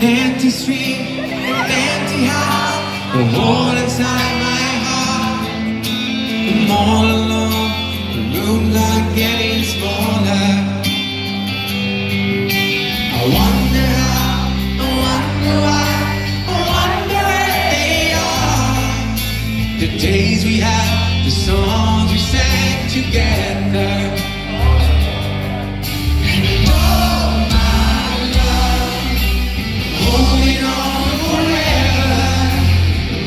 Empty street, an empty house, the hole inside my heart. I'm all alone, the rooms are getting smaller. I wonder how, I wonder why, I wonder where they are. The days we had, the songs we sang together. Holding on forever,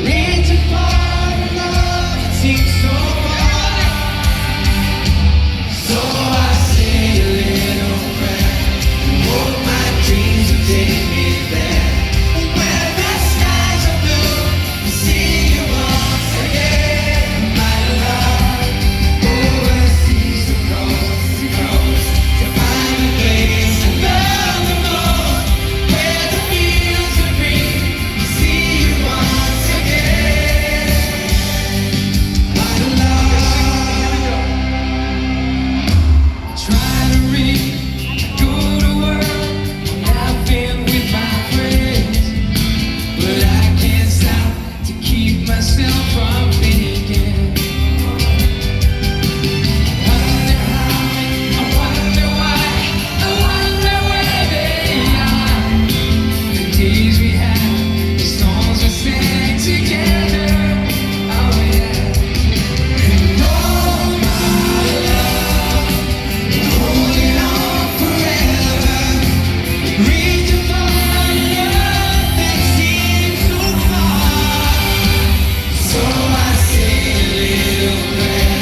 reaching for the love that seems so far. So I say a little prayer and hope my dreams will take me there, where the skies are blue, to see you once again, my love. Overseas, so close, to find a place I love the most, where the fields are green, to see you once again, my love. Try to read, go to work, laughing with my friends, but I can't stop to keep myself from thinking. Wonder how, I wonder why, I wonder where they are. The days we had, the songs we sang together. Oh yeah. And oh my love, holding on forever, reaching for a love that seems so far. So I say a little prayer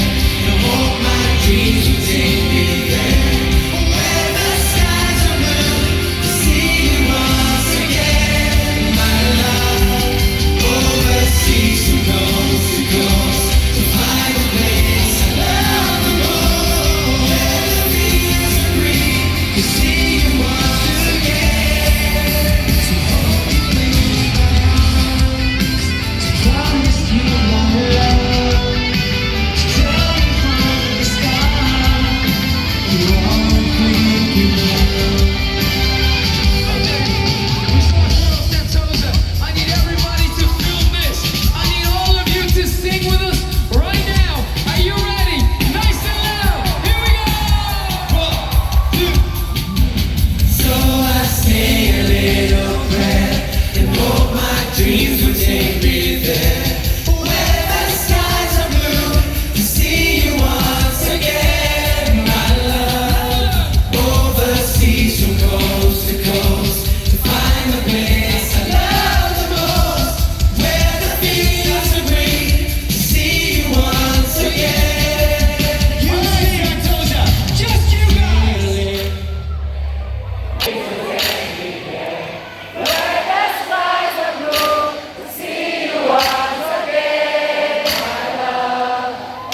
and hope my dreams will take me there, where the skies are blue, to see you once again, my love. Overseas, from coast to coast, to find a place I love the most, where the fields are green, to see you once again. To hold you in my arms, to promise you my love, to tell you from the start, you're all I'm thinking of. I need everybody to feel this. I need all of you to sing with us right now. Are you ready? Nice and loud. Here we go. 1, 2. So I say a little prayer and hope my dreams will take me there, where the skies are blue, to see you once again, my love. Overseas, from coast to coast, to find the place I love the most, where the fields are green, to see you once again. You see, I told ya, just you guys.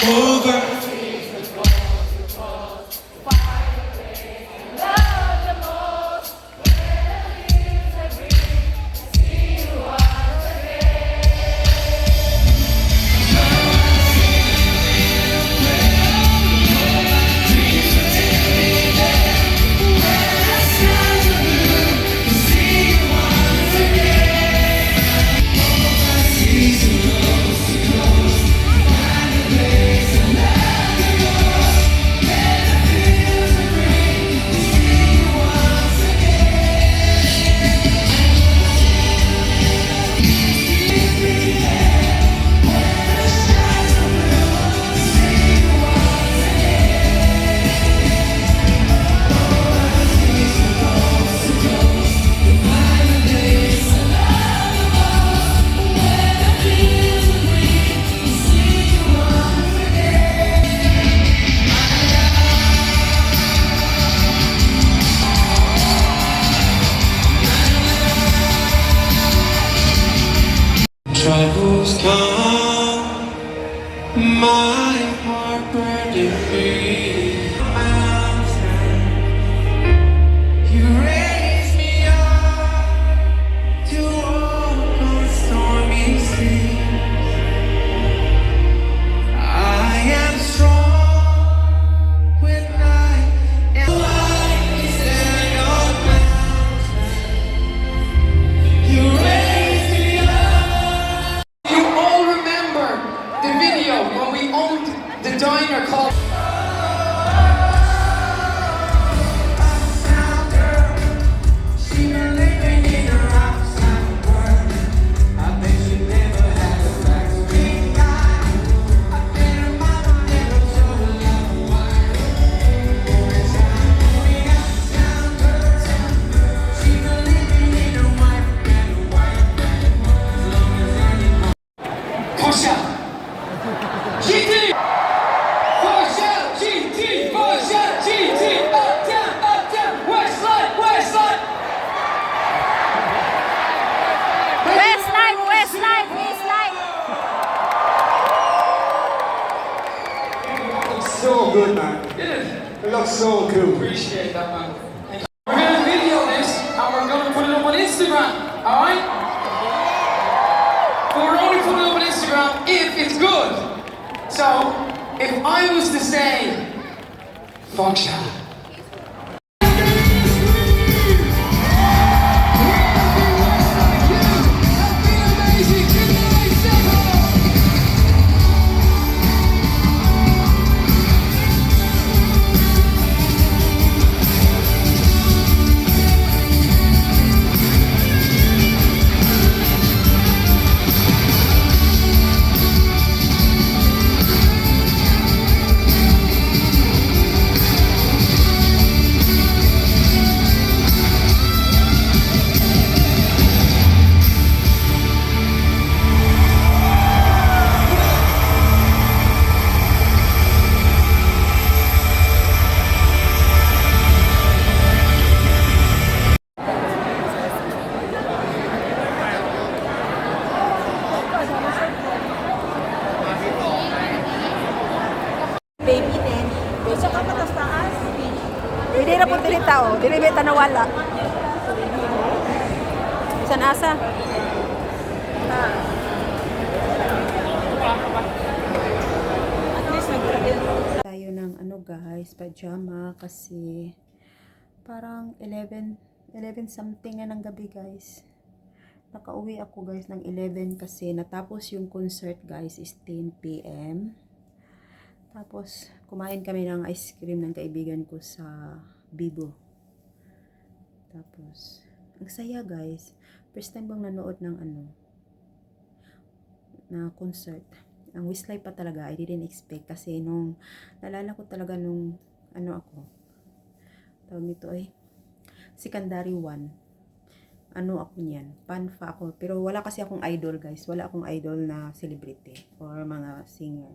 Over. Troubles come, my heart burning me. Mountain, you raise me up to walk on stormy seas. I am strong when I am light. Stand on mountain. designer called. Porsche GT! Porsche GT! Porsche GT! Up, down, Westlight, Westlight! Westlight, Westlight, Westlight. Looks so good, man. It looks so cool. Appreciate that, man. Thank you. We're gonna video this and we're gonna put it up on Instagram, alright? But we're only putting it up on Instagram if it's good. So, if I was to say, fuck shot. Baby din. Bisa ka patas taas. Hindi na po tilita o. Dili beta nawala. Bisan asa. At least nag-travel tayo ng ano guys, pajama kasi parang 11 something na ng gabi guys. Nakauwi ako guys ng 11 kasi natapos yung concert guys is 10 PM. Tapos, kumain kami ng ice cream ng kaibigan ko sa Bibo. Tapos, ang saya guys. First time bang nanood ng na concert. Ang Westlife pa talaga, I didn't expect. Kasi nung, nalala ko talaga nung, tawag nito ay, secondary 1. Ako niyan, panfa ako. Pero wala kasi akong idol guys. Wala akong idol na celebrity or mga singer.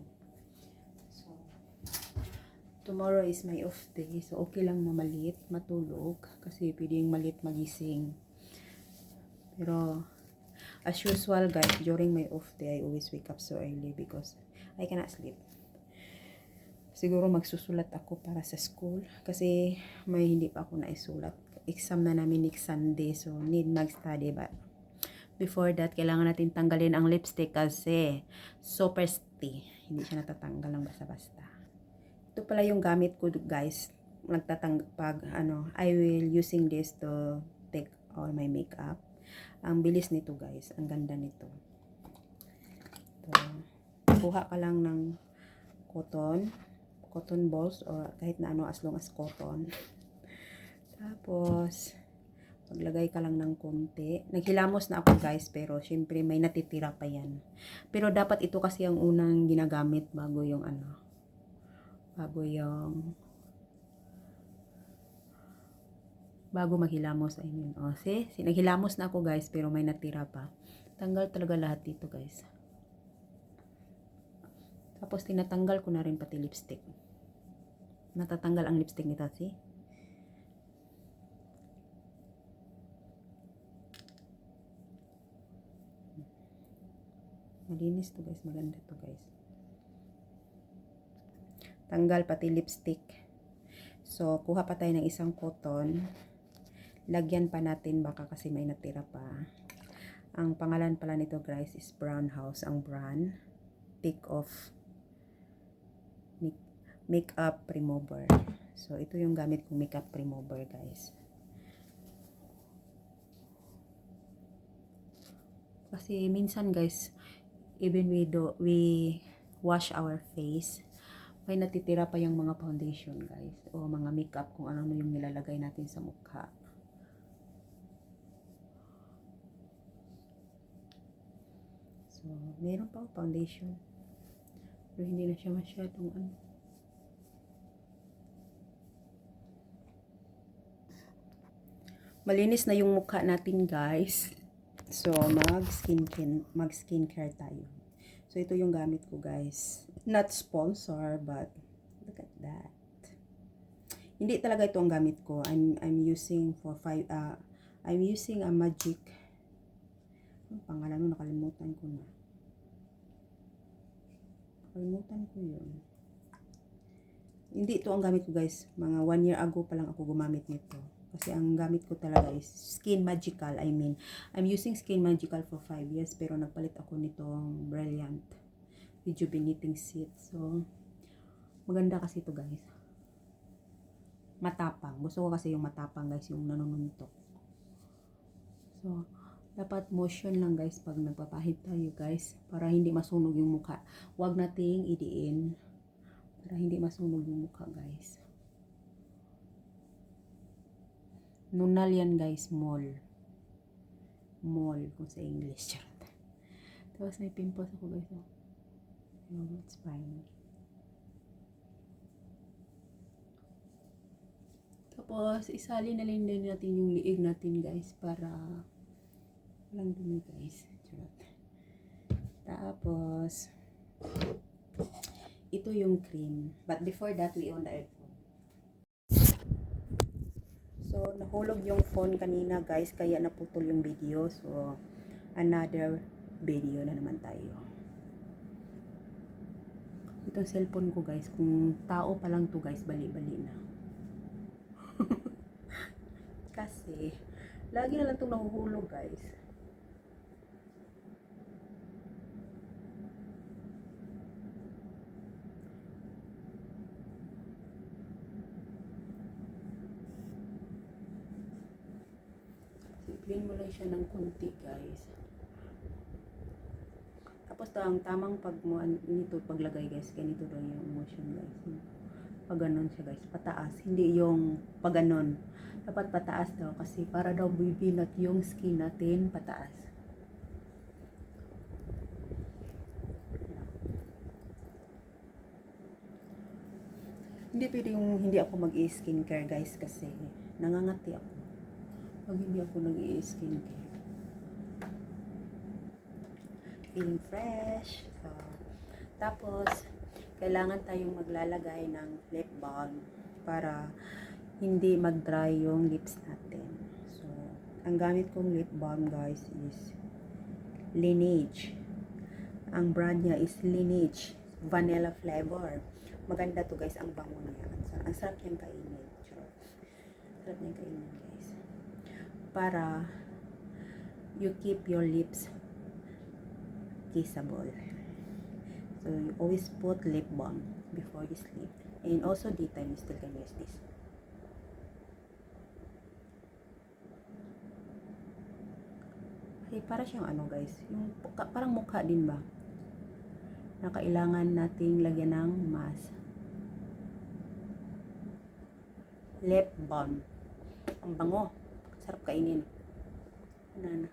Tomorrow is my off day. So, okay lang na malit, matulog. Kasi pwedeng malit magising. Pero, as usual guys, during my off day, I always wake up so early because I cannot sleep. Siguro magsusulat ako para sa school. Kasi may hindi pa ako naisulat. Exam na namin next Sunday. So, need mag-study. But, before that, kailangan natin tanggalin ang lipstick kasi super sticky. Hindi siya natatanggal ng basta-basta. Ito pala yung gamit ko guys. I will using this to take all my makeup. Ang bilis nito guys. Ang ganda nito. Ito. Kuha ka lang ng cotton balls or kahit na as long as cotton. Tapos maglagay ka lang ng konti. Naghilamos na ako guys pero syempre may natitira pa yan. Pero dapat ito kasi ang unang ginagamit bago yung bago maghilamos. I mean, see? Naghilamos na ako guys, pero may natira pa. Tanggal talaga lahat dito guys. Tapos tinatanggal ko na rin pati lipstick. Natatanggal ang lipstick nito, see? Malinis to guys, maganda to guys. Tanggal pati lipstick. So, kuha pa tayo ng isang cotton. Lagyan pa natin baka kasi may natira pa. Ang pangalan pala nito guys is Brown House. Ang brand. Take Off Makeup Remover. So, ito yung gamit kong makeup remover guys. Kasi minsan guys, even we wash our face, may natitira pa yung mga foundation guys, o mga makeup kung ano yung nilalagay natin sa mukha. So, meron pa foundation. Pero hindi na siya masyadong ano. Malinis na yung mukha natin guys. So, mag-skincare tayo. So, ito yung gamit ko guys. Not sponsor, but look at that. Hindi talaga ito ang gamit ko. I'm using I'm using a magic. Ang pangalan mo, nakalimutan ko na. Nakalimutan ko yun. Hindi ito ang gamit ko guys. Mga 1 year ago pa lang ako gumamit nito. Kasi ang gamit ko talaga is Skin Magical. I mean, I'm using Skin Magical for 5 years. Pero nagpalit ako nitong Brilliant Rejuvenating Seat. So, maganda kasi ito guys. Matapang. Gusto ko kasi yung matapang guys. Yung nanununtok. So, dapat motion lang guys pag nagpapahid tayo guys. Para hindi masunog yung mukha. Huwag nating idiin. Para hindi masunog yung mukha guys. Nunal yan guys, mall. Mall kung sa English. Charot. Tapos may pimples ako guys. Oh, it's fine. Tapos isali na lang din natin yung liig natin guys para walang dumi guys. Charot. Tapos ito yung cream. But before that, we on the aircon. So, nahulog yung phone kanina guys, kaya naputol yung video. So, another video na naman tayo. Itong cellphone ko guys, kung tao pa lang to guys, bali-bali na. Kasi, lagi na lang itong nahuhulog guys. Clean mo lang siya ng konti guys. Tapos ang tamang nito paglagay guys, ganito daw yung motion guys. Pag ganon siya guys, pataas. Hindi yung pag ganon. Dapat pataas daw kasi para daw bibinat yung skin natin pataas. Hindi pwede yung hindi ako mag-skincare guys kasi nangangati ako. Pag hindi ako nag-i-skincare. Feeling fresh. So, tapos, kailangan tayong maglalagay ng lip balm para hindi mag-dry yung lips natin. So, ang gamit kong lip balm guys is Laneige. Ang brand niya is Laneige Vanilla Flavor. Maganda to guys, ang bango niya. Ang sarap niyang kainin. Sarap niyang kainin guys. Para you keep your lips kissable. So you always put lip balm before you sleep. And also daytime you still can use this. Okay, para siyang ano guys, yung parang mukha din ba? Na kailangan nating lagyan ng mask. Lip balm. Ang bango. Sarap kainin. Ano.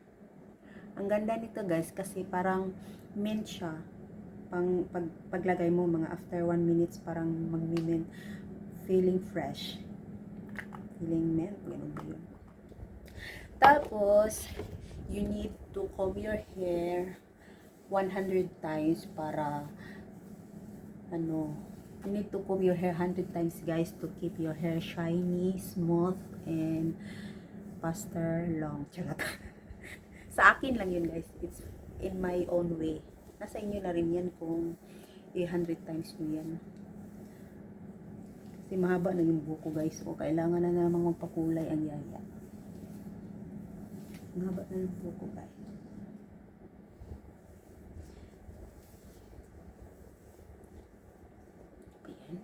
Ang ganda nito guys kasi parang mint siya. Paglagay mo mga after 1 minutes parang mag-mint. Feeling fresh. Feeling mint. Ganun ba yun. Tapos, you need to comb your hair 100 times para you need to comb your hair 100 times guys to keep your hair shiny, smooth, and faster, long. Charot. Sa akin lang yun guys. It's in my own way. Nasa inyo na rin yan kung 100 times nyo yan. Kasi mahaba na yung buko guys. O kailangan na namang magpakulay ang yaya. Mahaba na yung buko guys. Ayan.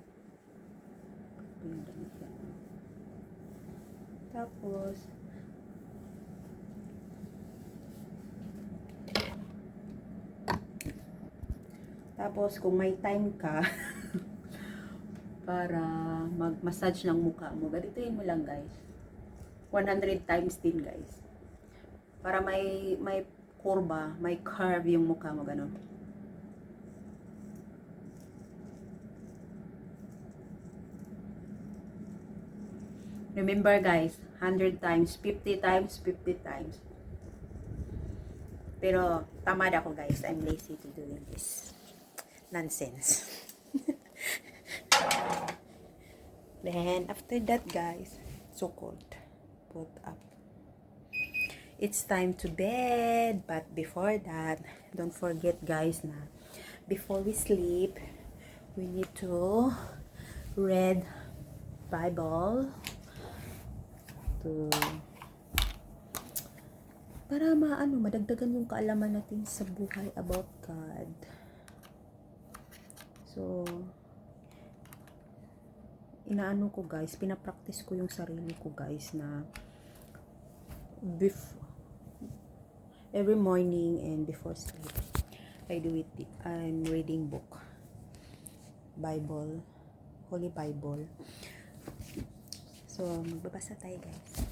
Tapos, kung may time ka, para mag-massage ng mukha mo. Ganituin mo lang, guys. 100 times din, guys. Para may kurba, may curve yung mukha mo, ganun. Remember, guys, 100 times, 50 times, 50 times. Pero, tamad ako, guys. I'm lazy to doing this. Nonsense. Then, after that, guys, so cold. Put up. It's time to bed. But before that, don't forget, guys, na before we sleep, we need to read Bible to para madagdagan yung kaalaman natin sa buhay about God. So, inaano ko, guys, pinapractice ko yung sarili ko, guys, na every morning and before sleep, I do it. I'm reading book, Bible, Holy Bible. So, magbabasa tayo, guys.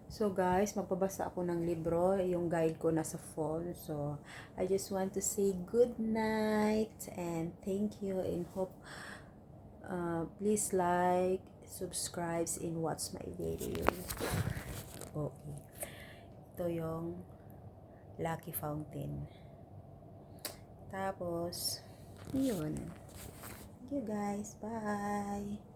So, guys, magbabasa ako ng libro. Yung guide ko nasa phone. So, I just want to say good night and thank you and hope please like, subscribe, and watch my video. Okay. Ito yung Lucky Fountain. Tapos, yun. Thank you, guys. Bye!